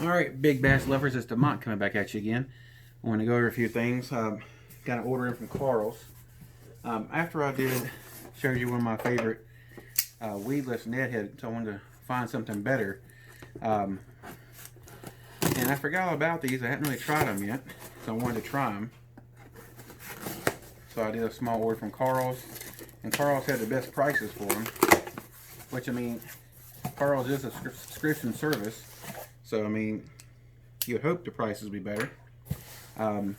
Alright, big bass lovers, it's DeMont coming back at you again. I want to go over a few things. Got an order in from Karls. After I showed you one of my favorite weedless Ned Head, so I wanted to find something better. And I forgot all about these. I hadn't really tried them yet, so I wanted to try them. So I did a small order from Karls, and Karls had the best prices for them. Which, I mean, Karls is a subscription service. So, I mean, you would hope the prices would be better. Alright,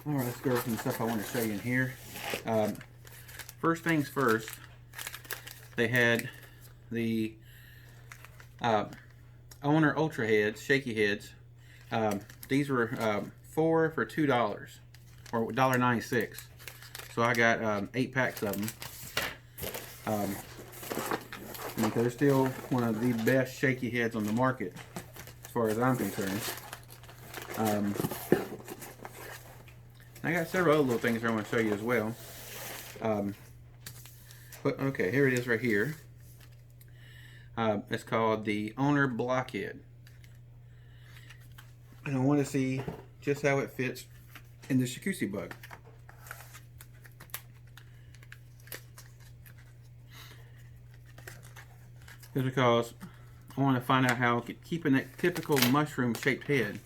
let's go over some stuff I want to show you in here. First things first, they had the Owner Ultra Heads, Shaky Heads. These were 4 for $2, or $1.96. So I got 8 packs of them. They're still one of the best shaky heads on the market, as far as I'm concerned. I got several other little things I want to show you as well. But okay, here it is right here. It's called the Owner Blockhead. And I want to see just how it fits in the jacuzzi bug. Is because I want to find out how keeping that typical mushroom shaped head.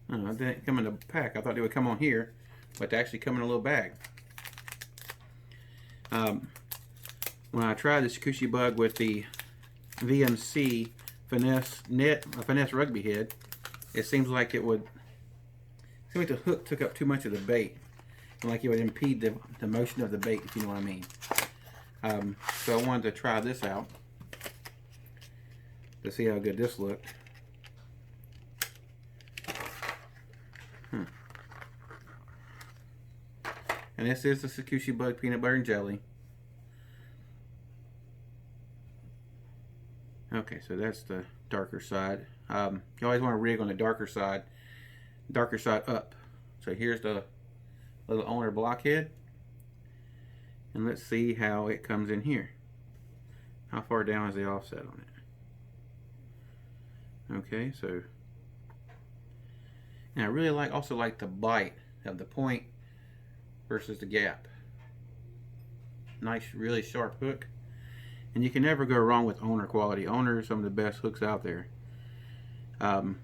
I don't know, it didn't come in a pack. I thought they would come on here, but they actually come in a little bag. When I tried the jacuzzi bug with the VMC finesse rugby head, it seems like the hook took up too much of the bait, and like it would impede the motion of the bait, if you know what I mean. So I wanted to try this out to see how good this looked. And this is the jacuzzi bug peanut butter and jelly. Okay, so that's the darker side. You always want to rig on the darker side up. So here's the little Owner Blockhead, and let's see how it comes in here. How far down is the offset on it? Okay, so, and I really also like the bite of the point versus the gap. Nice, really sharp hook, and you can never go wrong with Owner quality. Owner is some of the best hooks out there. It's one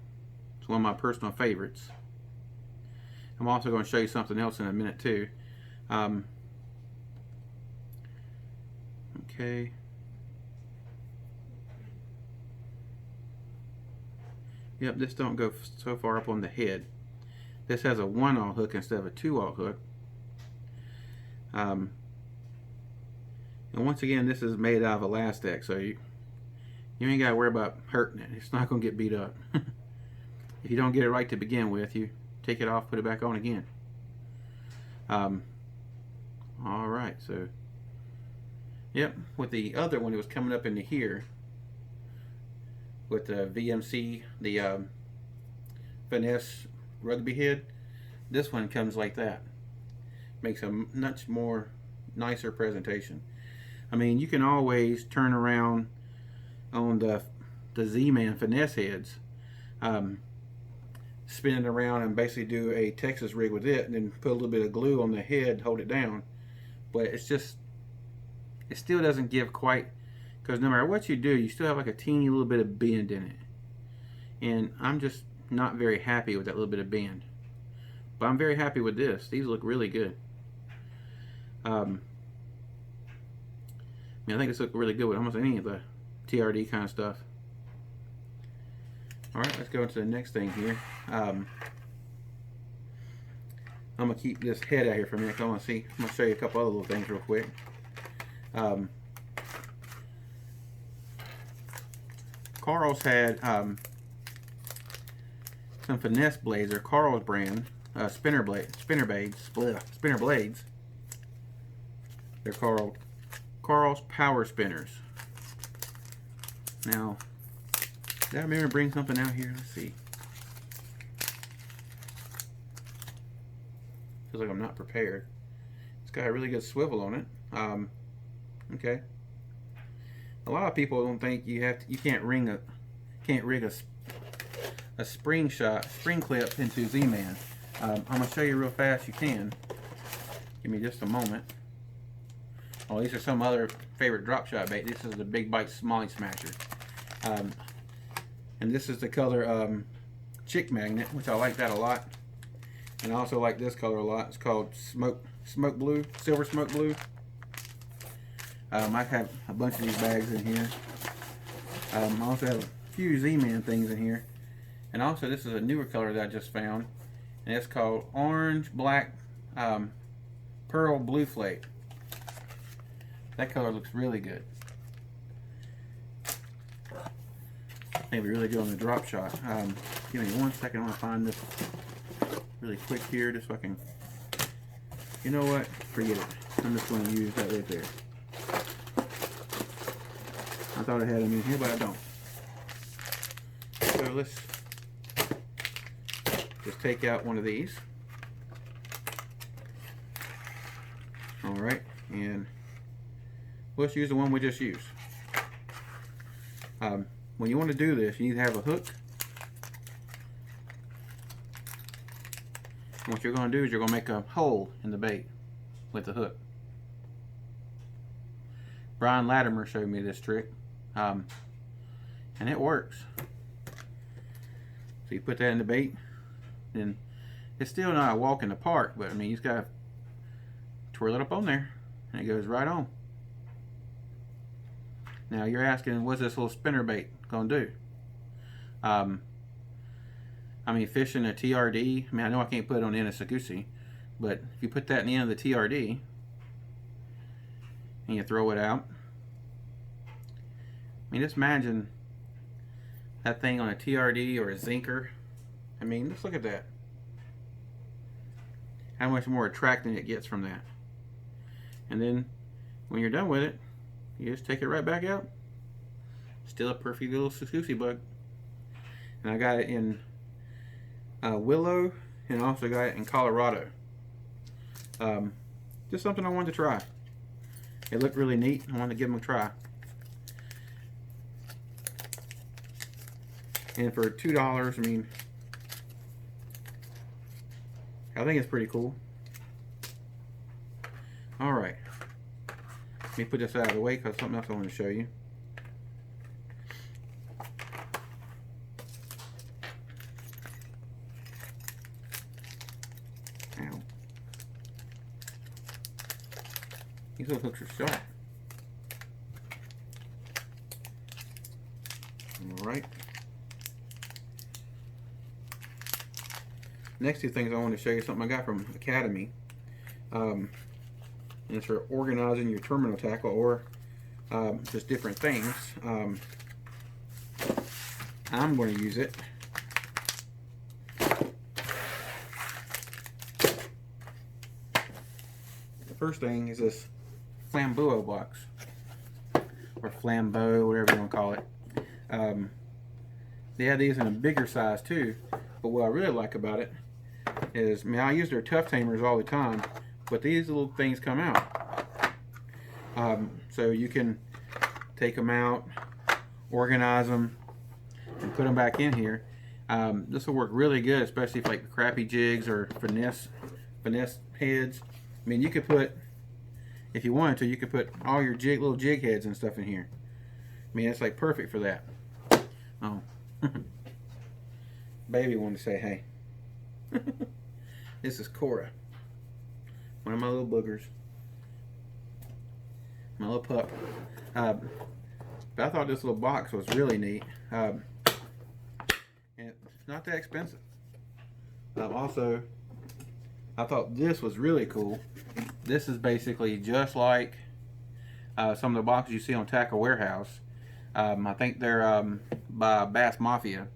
of my personal favorites. I'm also going to show you something else in a minute too. Okay. Yep, this don't go so far up on the head. This has a 1/0 hook instead of a 2/0 hook. And once again, this is made out of elastic, so you ain't got to worry about hurting it. It's not going to get beat up. If you don't get it right to begin with, you take it off, put it back on again. Alright, so yep, with the other one, it was coming up into here. With the VMC, the finesse rugby head, this one comes like that. Makes a much more nicer presentation. I mean, you can always turn around on the Z-Man finesse heads, spin it around and basically do a Texas rig with it, and then put a little bit of glue on the head, hold it down. But it's just, it still doesn't give quite. Because no matter what you do, you still have like a teeny little bit of bend in it. And I'm just not very happy with that little bit of bend. But I'm very happy with this. These look really good. I think this looks really good with almost any of the TRD kind of stuff. Alright, let's go into the next thing here. I'm going to keep this head out here for a minute. I'm going to show you a couple other little things real quick. Karls had some finesse blades. They're Karls brand spinner blades. They're called Karls Power Spinners. Now, did I remember to bring something out here? Let's see. Feels like I'm not prepared. It's got a really good swivel on it. Okay. A lot of people don't think you can't ring can't rig a spring clip into Z-Man. I'm going to show you real fast. You can. Give me just a moment. Oh, these are some other favorite drop shot bait. This is the Big Bite Smalley Smasher. And this is the color Chick Magnet, which I like that a lot. And I also like this color a lot. It's called Smoke Blue, Silver Smoke Blue. I have a bunch of these bags in here. I also have a few Z-Man things in here. And also this is a newer color that I just found. And it's called Orange Black Pearl Blue Flake. That color looks really good. Maybe really good on the drop shot. Give me 1 second. I want to find this really quick here just so I can... You know what? Forget it. I'm just going to use that right there. I thought I had them in here, but I don't. So let's just take out one of these. Alright, and let's use the one we just used. When you want to do this, you need to have a hook. And what you're going to do is you're going to make a hole in the bait with the hook. Brian Latimer showed me this trick, and it works. So you put that in the bait, and it's still not a walk in the park, but I mean, you just got to twirl it up on there, and it goes right on. Now you're asking, what's this little spinner bait gonna do? I mean, fishing a TRD, I mean, I know I can't put it on the end of Sagusi, but if you put that in the end of the TRD and you throw it out, I mean, just imagine that thing on a TRD or a Zinker. I mean, just look at that. How much more attracting it gets from that. And then when you're done with it, you just take it right back out. Still a perfect little Sagusi bug. And I got it in Willow, and also got it in Colorado. Just something I wanted to try. It looked really neat. I wanted to give them a try. And for $2, I mean, I think it's pretty cool. Alright. Let me put this out of the way because something else I want to show you. Ow. These little hooks are sharp. Alright. Next two things I want to show you something I got from Academy. And it's for organizing your terminal tackle or just different things. I'm going to use it the first thing is this flambeau box, or flambeau, whatever you want to call it. They have these in a bigger size too, but what I really like about it is, I mean, I use their tough tamers all the time, but these little things come out. So you can take them out, organize them, and put them back in here. This will work really good, especially if like crappy jigs or finesse heads. I mean, you could put, if you wanted to, you could put all your little jig heads and stuff in here. I mean, it's like perfect for that. Oh, baby wanted to say hey. This is Cora, one of my little boogers, my little pup. But I thought this little box was really neat, and it's not that expensive. Also, I thought this was really cool. This is basically just like some of the boxes you see on Tackle Warehouse. I think they're by Bass Mafia.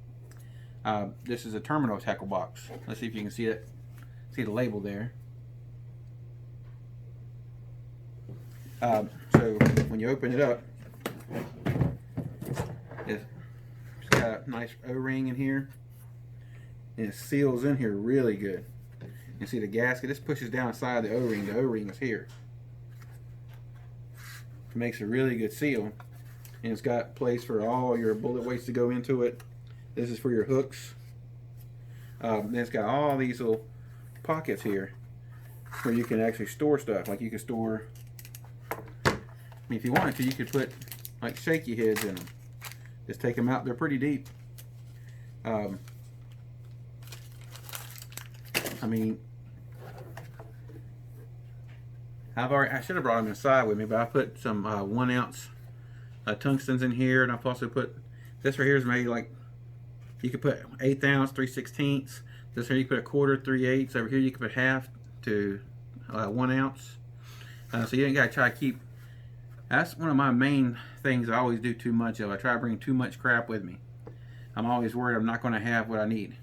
This is a terminal tackle box. Let's see if you can see it. See the label there. So when you open it up, it's got a nice O-ring in here, and it seals in here really good. You see the gasket? This pushes down inside the O-ring. The O-ring is here. It makes a really good seal, and it's got place for all your bullet weights to go into it. This is for your hooks. Then it's got all these little pockets here where you can actually store stuff. Like you can store, I mean, if you wanted to, you could put like shaky heads in them. Just take them out. They're pretty deep. I mean, I should have brought them inside with me, but I put some 1 ounce tungstens in here, and I've also put this right here is maybe like, you could put 1/8 ounce, 3/16. This here you could put 1/4, 3/8. Over here you could put half to 1 ounce. So you ain't gotta try to keep. That's one of my main things I always do too much of. I try to bring too much crap with me. I'm always worried I'm not going to have what I need.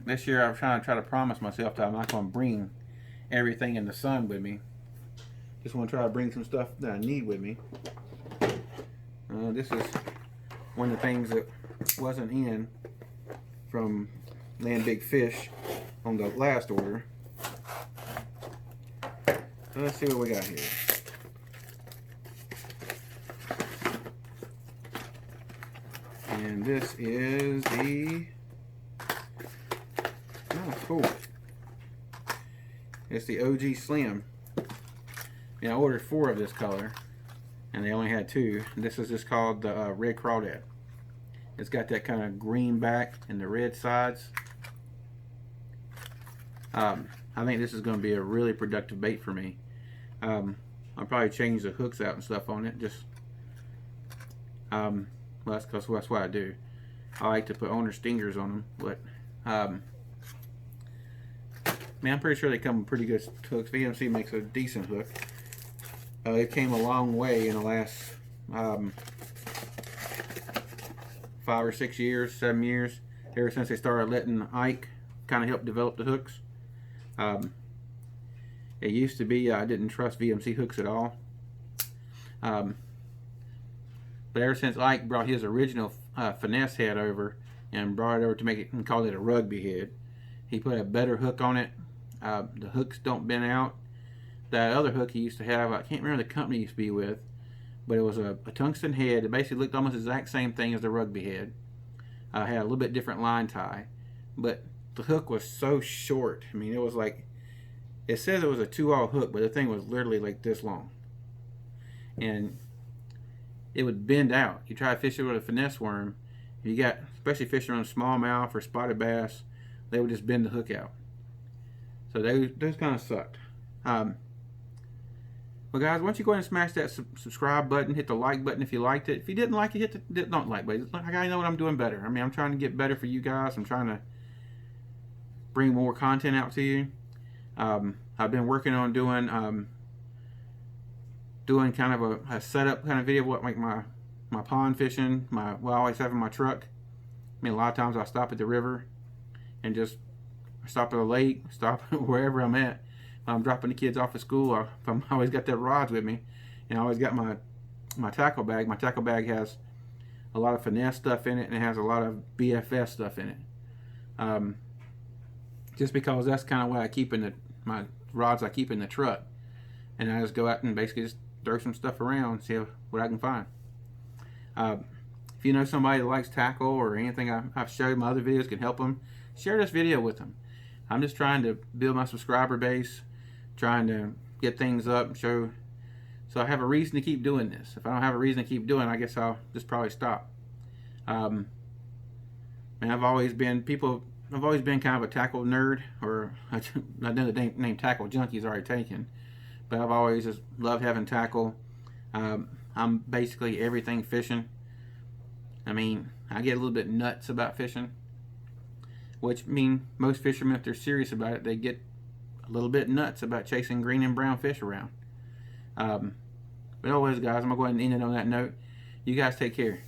This year I'm trying to promise myself that I'm not going to bring everything in the sun with me. Just want to try to bring some stuff that I need with me. This is one of the things that wasn't in from Land Big Fish on the last order. So let's see what we got here. And this is the, oh, cool. It's the OG Slim. And I ordered 4 of this color, and they only had 2. This is just called the Red Crawdad. It's got that kind of green back and the red sides. I think this is going to be a really productive bait for me. I'll probably change the hooks out and stuff on it. Just, well, that's what I do. I like to put owner stingers on them, but man, I'm pretty sure they come with pretty good hooks. VMC makes a decent hook. It came a long way in the last 5 or 6 years, 7 years, ever since they started letting Ike kind of help develop the hooks. It used to be I didn't trust VMC hooks at all. But ever since Ike brought his original finesse head over and brought it over to make it and called it a rugby head, he put a better hook on it. The hooks don't bend out. That other hook he used to have, I can't remember the company he used to be with, but it was a tungsten head. It basically looked almost the exact same thing as the rugby head. Had a little bit different line tie, but the hook was so short. I mean, it was like, it says it was a 2/0 hook, but the thing was literally like this long, and it would bend out. You try to fish it with a finesse worm, you got, especially fishing on smallmouth or spotted bass, they would just bend the hook out. So those kind of sucked. Well, guys, why don't you go ahead and smash that subscribe button, hit the like button if you liked it. If you didn't like it, hit the don't like button. I gotta know what I'm doing better. I mean, I'm trying to get better for you guys. I'm trying to bring more content out to you. I've been working on doing kind of a setup kind of video of what, like my pond fishing, what I always have in my truck. I mean, a lot of times I stop at the river and just stop at a lake, stop wherever I'm at. I'm dropping the kids off at school. I always got their rods with me, and I always got my tackle bag. My tackle bag has a lot of finesse stuff in it, and it has a lot of BFS stuff in it. Just because that's kind of what I keep in my rods I keep in the truck, and I just go out and basically just throw some stuff around, see what I can find. If you know somebody that likes tackle or anything I've showed in my other videos can help them, share this video with them. I'm just trying to build my subscriber base, trying to get things up, so I have a reason to keep doing this. If I don't have a reason to keep doing it, I guess I'll just probably stop. And I've always been kind of a tackle nerd, or I know the name tackle junkie is already taken, but I've always just loved having tackle. I'm basically everything fishing. I mean, I get a little bit nuts about fishing, which mean most fishermen, if they're serious about it, they get a little bit nuts about chasing green and brown fish around. But always, guys, I'm going to go ahead and end it on that note. You guys take care.